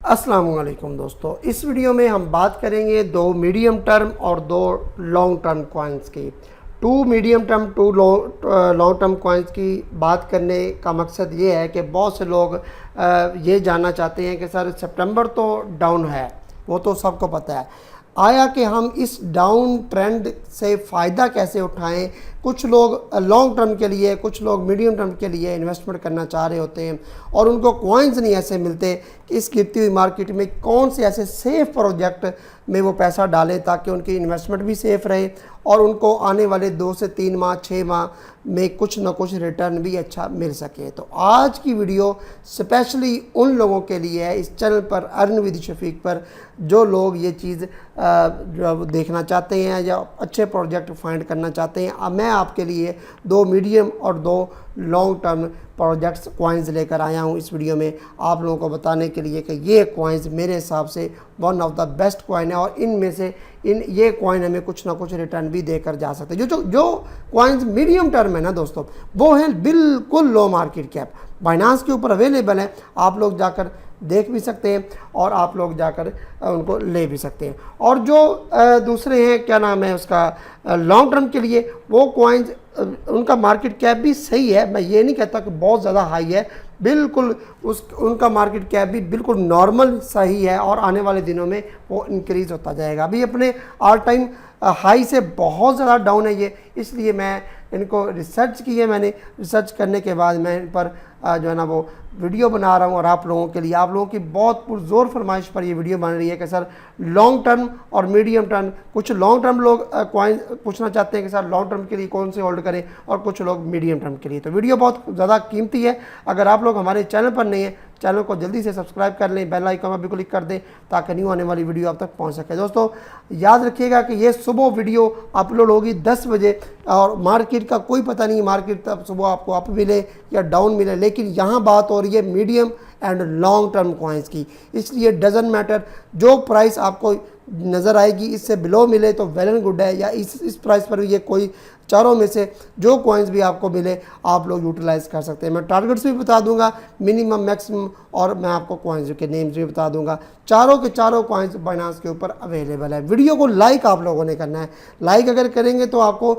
अस्सलाम वालेकुम दोस्तों, इस वीडियो में हम बात करेंगे दो मीडियम टर्म और दो लॉन्ग टर्म कॉइन्स की। To medium term to long term coins की बात करने का मकसद ये है कि बहुत से लोग ये जानना चाहते हैं कि सर सितंबर तो डाउन है, वो तो सबको पता है, आया कि हम इस डाउन ट्रेंड से फ़ायदा कैसे उठाएं। कुछ लोग लॉन्ग टर्म के लिए, कुछ लोग मीडियम टर्म के लिए इन्वेस्टमेंट करना चाह रहे होते हैं और उनको कॉइन्स नहीं ऐसे मिलते कि इस गिरती हुई मार्केट में कौन से ऐसे सेफ़ प्रोजेक्ट में वो पैसा डालें ताकि उनकी इन्वेस्टमेंट भी सेफ़ रहे और उनको आने वाले 2 से 3 माह 6 माह में कुछ ना कुछ रिटर्न भी अच्छा मिल सके। तो आज की वीडियो स्पेशली उन लोगों के लिए है इस चैनल पर अर्न विद शफीक पर, जो लोग ये चीज़ जो देखना चाहते हैं या अच्छे प्रोजेक्ट फाइंड करना चाहते हैं। अब मैं आपके लिए दो मीडियम और दो लॉन्ग टर्म प्रोजेक्ट्स कॉइन्स लेकर आया हूँ इस वीडियो में, आप लोगों को बताने के लिए कि ये कॉइन्स मेरे हिसाब से one of the best coin है और इनमें से ये कॉइन हमें कुछ ना कुछ रिटर्न भी देकर जा सकते हैं। जो कॉइन्स मीडियम टर्म है ना दोस्तों, वो है बिल्कुल लो मार्केट कैप, बाइनांस के ऊपर अवेलेबल है, आप लोग जाकर देख भी सकते हैं और आप लोग जाकर उनको ले भी सकते हैं। और जो दूसरे हैं, क्या नाम है उसका, लॉन्ग टर्म के लिए वो कॉइन्स, उनका मार्केट कैप भी सही है, मैं ये नहीं कहता कि बहुत ज़्यादा हाई है, बिल्कुल उनका मार्केट कैप भी बिल्कुल नॉर्मल सही है और आने वाले दिनों में वो इंक्रीज़ होता जाएगा। अभी अपने ऑल टाइम हाई से बहुत ज़्यादा डाउन है ये, इसलिए मैं इनको रिसर्च की है, मैंने रिसर्च करने के बाद मैं इन पर जो है ना वो वीडियो बना रहा हूँ और आप लोगों के लिए, आप लोगों की बहुत पुरजोर फरमाइश पर ये वीडियो बन रही है कि सर लॉन्ग टर्म और मीडियम टर्म, कुछ लॉन्ग टर्म लोग कॉइन पूछना चाहते हैं कि सर लॉन्ग टर्म के लिए कौन से होल्ड करें और कुछ लोग मीडियम टर्म के लिए। तो वीडियो बहुत ज़्यादा कीमती है, अगर आप लोग हमारे चैनल पर नहीं हैं, चैनल को जल्दी से सब्सक्राइब कर लें, बेल आइकन पर भी क्लिक कर दें ताकि न्यू आने वाली वीडियो आप तक पहुंच सके। दोस्तों याद रखिएगा कि ये सुबह वीडियो अपलोड होगी 10 बजे और मार्केट का कोई पता नहीं, मार्केट तब सुबह आपको अप मिले या डाउन मिले, लेकिन यहाँ बात हो रही है medium and long term coins की, इसलिए डजंट मैटर जो प्राइस आपको नज़र आएगी, इससे बिलो मिले तो वेल एंड गुड है, या इस प्राइस पर ये कोई चारों में से जो कॉइन्स भी आपको मिले आप लोग यूटिलाइज़ कर सकते हैं। मैं टारगेट्स भी बता दूंगा, मिनिमम मैक्सिमम, और मैं आपको कॉइन्स के नेम्स भी बता दूंगा। चारों के चारों कॉइन्स बाइनांस के ऊपर अवेलेबल है। वीडियो को लाइक आप लोगों ने करना है, लाइक अगर करेंगे तो आपको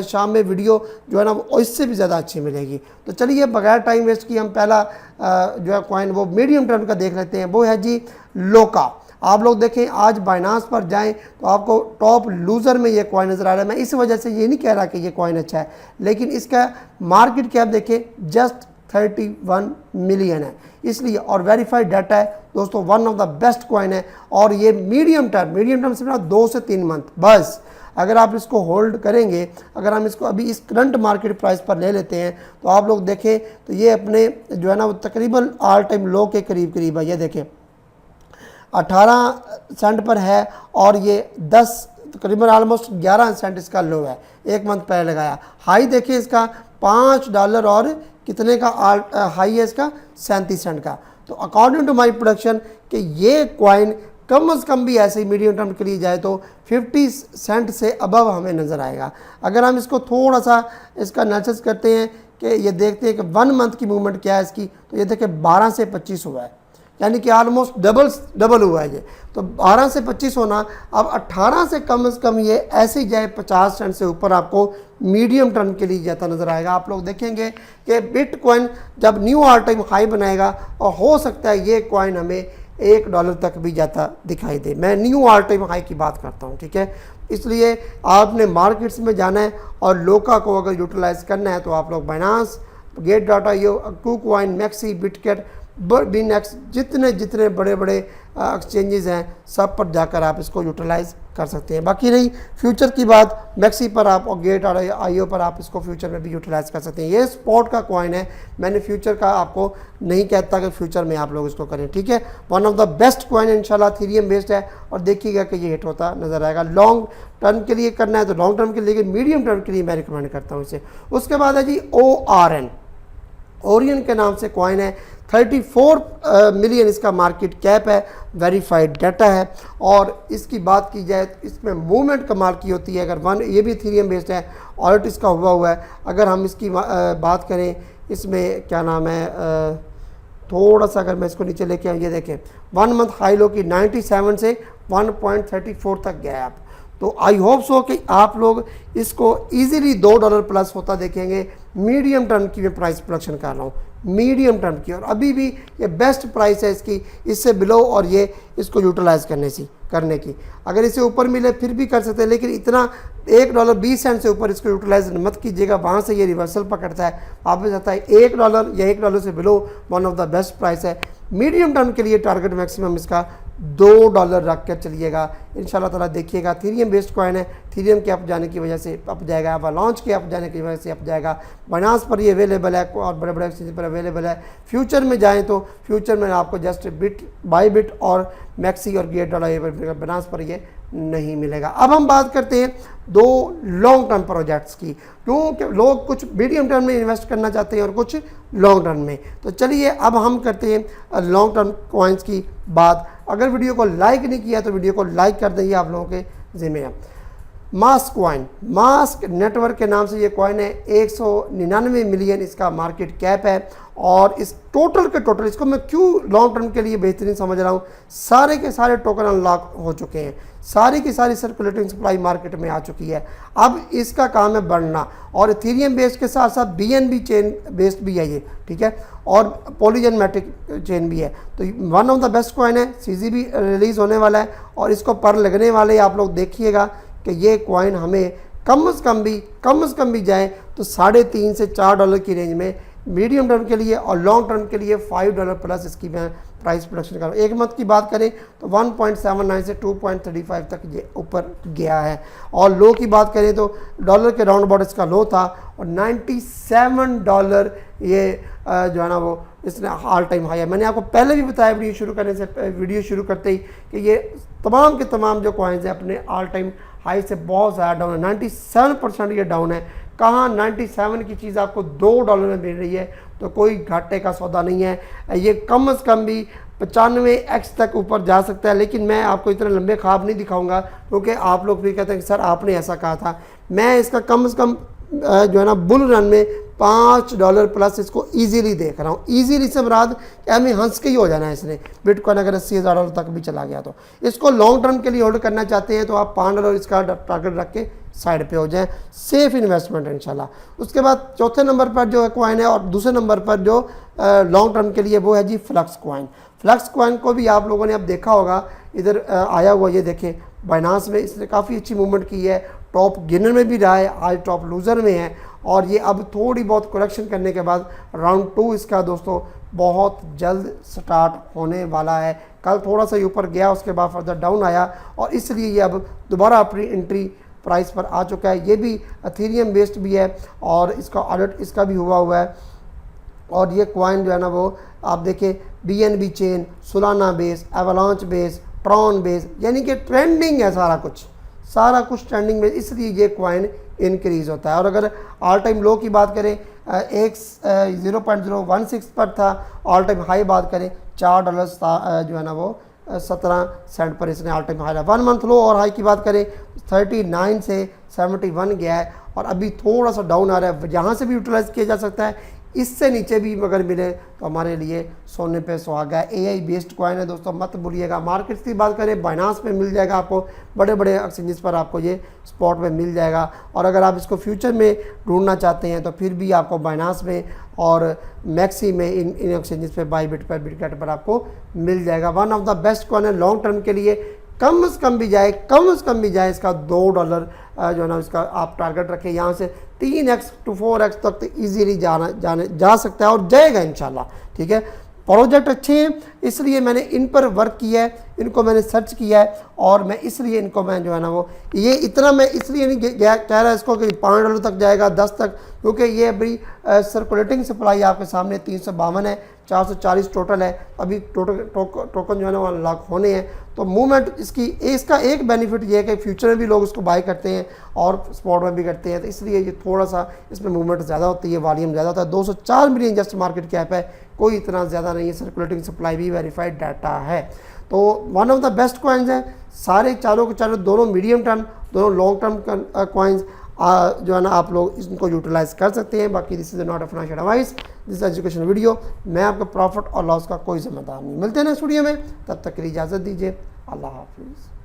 शाम में वीडियो जो है ना वो इससे भी ज़्यादा अच्छी मिलेगी। तो चलिए बगैर टाइम वेस्ट की हम पहला जो है कॉइन वो मीडियम टर्म का देख लेते हैं, वो है जी लोका। आप लोग देखें आज बाइनांस पर जाएं तो आपको टॉप लूज़र में ये कॉइन नज़र आ रहा है। मैं इस वजह से ये नहीं कह रहा कि ये कॉइन अच्छा है, लेकिन इसका मार्केट कैप देखें जस्ट 31 मिलियन है, इसलिए और वेरीफाइड डाटा है दोस्तों, one of the best coin है। और ये मीडियम टर्म सिर्फ 2 से 3 मंथ बस, अगर आप इसको होल्ड करेंगे, अगर हम इसको अभी इस करंट मार्केट प्राइस पर ले लेते हैं तो आप लोग देखें तो ये अपने जो है ना वो तकरीबन ऑल टाइम लो के करीब है। ये देखें 18 सेंट पर है और ये 10 तकरीबन ऑलमोस्ट 11 सेंट इसका लो है, एक मंथ पहले लगाया। हाई देखिए इसका $5 और कितने का हाई है इसका 37 सेंट का। तो अकॉर्डिंग टू माय प्रोडक्शन कि ये कॉइन कम से कम भी ऐसे ही मीडियम टर्म के लिए जाए तो 50 सेंट से अबव हमें नज़र आएगा। अगर हम इसको थोड़ा सा इसका एनालिसिस करते हैं कि ये देखते हैं कि 1 मंथ की मूवमेंट क्या है इसकी, तो ये देखिए 12 से 25 हुआ है, यानी कि ऑलमोस्ट डबल हुआ है ये। तो 12 से 25 होना, अब 18 से कम ये ऐसे ही जाए 50 सेंट से ऊपर आपको मीडियम टर्म के लिए जाता नज़र आएगा। आप लोग देखेंगे कि बिटकॉइन जब न्यू ऑल टाइम हाई बनाएगा और हो सकता है ये कॉइन हमें $1 तक भी जाता दिखाई दे। मैं न्यू ऑल टाइम हाई की बात करता हूँ, ठीक है। इसलिए आपने मार्केट्स में जाना है और लोका को अगर यूटिलाइज़ करना है तो आप लोग बाइनांस, Gate.io, KuCoin, मैक्सी, बिटकेट, बिनेक्स, जितने बड़े बड़े एक्सचेंजेस हैं सब पर जाकर आप इसको यूटिलाइज़ कर सकते हैं। बाकी रही फ्यूचर की बात, मैक्सी पर आप और Gate.io पर आप इसको फ्यूचर में भी यूटिलाइज़ कर सकते हैं। ये स्पॉट का कॉइन है, मैंने फ्यूचर का आपको नहीं कहता कि फ्यूचर में आप लोग इसको करें, ठीक है। One of the best coin है, इंशाल्लाह थीरियम बेस्ड है और देखिएगा कि ये हिट होता नज़र आएगा। लॉन्ग टर्म के लिए करना है तो लॉन्ग टर्म के लिए, मीडियम टर्म के लिए मैं रिकमेंड करता हूँ इसे। उसके बाद है जी ORN, ओरियन के नाम से कॉइन है, 34 मिलियन इसका मार्केट कैप है, वेरीफाइड डाटा है। और इसकी बात की जाए तो इसमें मूवमेंट कमाल की होती है। अगर ये भी इथेरियम बेस्ड है, ऑडिट इसका हुआ है। अगर हम इसकी बात करें, इसमें क्या नाम है, थोड़ा सा अगर मैं इसको नीचे लेके आऊँ, ये देखें 1 मंथ हाई लो की 97 से 1.34 तक गैप। तो आई होप सो कि आप लोग इसको इजीली $2 प्लस होता देखेंगे। मीडियम टर्म की मैं प्राइस प्रोडक्शन कर रहा हूँ, मीडियम टर्म की, और अभी भी ये बेस्ट प्राइस है इसकी, इससे बिलो और ये इसको यूटिलाइज करने की। अगर इसे ऊपर मिले फिर भी कर सकते हैं, लेकिन इतना $1.20 से ऊपर इसको यूटिलाइज मत कीजिएगा, वहाँ से ये रिवर्सल पकड़ता है, वापस आता है। $1 या $1 से below one of the best price है। मीडियम टर्म के लिए टारगेट मैक्सिमम इसका $2 रख कर चलिएगा इंशाल्लाह ताला। देखिएगा थीरियम बेस्ड कॉइन है, थीरियम के अप जाने की वजह से अप जाएगा, अवालांच के अप जाने की वजह से अप जाएगा। बाइनेंस पर ये अवेलेबल है और बड़े बड़े एक्सचेंज पर अवेलेबल है। फ्यूचर में जाएँ तो फ्यूचर में आपको जस्ट बाईबिट और मैक्सी और गेट बाइनेंस पर ये नहीं मिलेगा। अब हम बात करते हैं 2 लॉन्ग टर्म प्रोजेक्ट्स की, क्योंकि लोग कुछ मीडियम टर्म में इन्वेस्ट करना चाहते हैं और कुछ लॉन्ग टर्म में। तो चलिए अब हम करते हैं लॉन्ग टर्म कॉइन्स की बात। अगर वीडियो को लाइक नहीं किया तो वीडियो को लाइक कर देंगे, आप लोगों के जिम्मे है। मास्क कॉइन, मास्क नेटवर्क के नाम से ये कॉइन है, 199 मिलियन इसका मार्केट कैप है। और इस टोटल के टोटल, इसको मैं क्यों लॉन्ग टर्म के लिए बेहतरीन समझ रहा हूँ, सारे के सारे टोकन अनलॉक हो चुके हैं, सारी की सारी सर्कुलेटिंग सप्लाई मार्केट में आ चुकी है। अब इसका काम है बढ़ना, और इथेरियम बेस्ड के साथ साथ BNB चेन बेस्ड भी है ये, ठीक है, और पॉलीजन मैट्रिक चेन भी है। तो one of the best coin है। CZ भी रिलीज़ होने वाला है और इसको पर लगने वाले, आप लोग देखिएगा कि ये कॉइन हमें कम से कम भी जाए तो $3.5 से $4 की रेंज में मीडियम टर्म के लिए, और लॉन्ग टर्म के लिए $5 प्लस इसकी मैं प्राइस प्रोडक्शन कर रहा हूँ। एक मंथ की बात करें तो 1.79 से 2.35 तक ये ऊपर गया है। और लो की बात करें तो डॉलर के राउंड अबाउट इसका लो था, और $97 ये जो है ना वो इसने ऑल टाइम हाई है। मैंने आपको पहले भी बताया वीडियो शुरू करते ही कि ये तमाम के तमाम जो कॉइन्स हैं अपने ऑल टाइम हाई से बहुत ज़्यादा डाउन है, 97% ये डाउन है। कहाँ 97 की चीज़ आपको $2 में मिल रही है, तो कोई घाटे का सौदा नहीं है। ये कम से कम भी 95x तक ऊपर जा सकता है, लेकिन मैं आपको इतने लंबे ख्वाब नहीं दिखाऊंगा, क्योंकि आप लोग भी कहते हैं कि सर आपने ऐसा कहा था। मैं इसका कम से कम जो है ना बुल रन में $5 प्लस इसको इजीली देख रहा हूँ। इजीली से मुराद हमें हंस के ही हो जाना है इसने। बिटकॉइन अगर $80,000 तक भी चला गया तो इसको लॉन्ग टर्म के लिए होल्ड करना चाहते हैं तो आप $5 इसका टारगेट रख के साइड पे हो जाएं, सेफ इन्वेस्टमेंट है इंशाल्लाह। उसके बाद चौथे नंबर पर जो है कॉइन है, और दूसरे नंबर पर जो लॉन्ग टर्म के लिए वो है जी फ्लक्स कॉइन। फ्लक्स कॉइन को भी आप लोगों ने अब देखा होगा, इधर आया हुआ, ये देखें बाइनेंस में इसने काफ़ी अच्छी मूवमेंट की है, टॉप गेनर में भी रहा है, आज टॉप लूज़र में है। और ये अब थोड़ी बहुत करेक्शन करने के बाद राउंड 2 इसका दोस्तों बहुत जल्द स्टार्ट होने वाला है। कल थोड़ा सा ऊपर गया, उसके बाद फर्दर डाउन आया, और इसलिए ये अब दोबारा अपनी एंट्री प्राइस पर आ चुका है। ये भी इथेरियम बेस्ड भी है, और इसका ऑडिट इसका भी हुआ है। और ये कॉइन जो है ना वो आप देखें BNB chain, Solana base, avalanche base, Tron base, यानी कि ट्रेंडिंग है सारा कुछ ट्रेंडिंग में, इसलिए ये कॉइन इंक्रीज़ होता है। और अगर ऑल टाइम लो की बात करें 0.016 पर था, ऑल टाइम हाई बात करें $4 जो है ना वो 17 सेंट पर इसने ऑल टाइम हाई रहा। 1 मंथ लो और हाई की बात करें 39 से 71 गया है, और अभी थोड़ा सा डाउन आ रहा है, यहाँ से भी यूटिलाइज किया जा सकता है। इससे नीचे भी अगर मिले तो हमारे लिए सोने पे सुहागा है। AI बेस्ड कॉइन है दोस्तों, मत भूलिएगा। मार्केट्स की बात करें बाइनेंस में मिल जाएगा आपको, बड़े बड़े एक्सचेंजेस पर आपको ये स्पॉट में मिल जाएगा। और अगर आप इसको फ्यूचर में ढूंढना चाहते हैं तो फिर भी आपको बाइनेंस में और मैक्सी में इन एक्सचेंजेस पे बाईबिट पर बिटकैट पर आपको मिल जाएगा। One of the best coin है लॉन्ग टर्म के लिए। कम से कम भी जाए इसका $2 जो है ना इसका आप टारगेट रखें। यहाँ से 3x to 4x तक तो ईजीली जा सकता है और जाएगा इंशाल्लाह, ठीक है। प्रोजेक्ट अच्छे हैं, इसलिए मैंने इन पर वर्क किया है, इनको मैंने सर्च किया है, और मैं इसलिए इनको मैं जो है ना वो ये इतना मैं इसलिए नहीं कह रहा इसको कि $5 तक जाएगा, 10 तक, क्योंकि ये अभी सर्कुलेटिंग सप्लाई आपके सामने 352 है, 440 टोटल है। अभी टोकन जो है ना वो अनलॉक होने हैं। तो मूवमेंट इसका एक बेनिफिट ये है कि फ्यूचर में भी लोग इसको बाय करते हैं और स्पॉट में भी करते हैं, तो इसलिए ये थोड़ा सा इसमें मूवमेंट ज़्यादा होती है, वॉल्यूम ज़्यादा होता है। 204 मिलियन जस्ट मार्केट कैप है, कोई इतना ज़्यादा नहीं है। सर्कुलेटिंग सप्लाई भी वेरीफाइड डाटा है। तो one of the best coins हैं सारे, चारों के चारों, दोनों मीडियम टर्म, दोनों लॉन्ग टर्म कॉइन्स। जो है ना आप लोग इनको यूटिलाइज़ कर सकते हैं। बाकी this is not a financial advice, this education video. मैं आपका प्रॉफिट और लॉस का कोई जिम्मेदार नहीं। मिलते हैं नेक्स्ट वीडियो में, तब तक के लिए इजाज़त दीजिए। अल्लाह हाफिज़।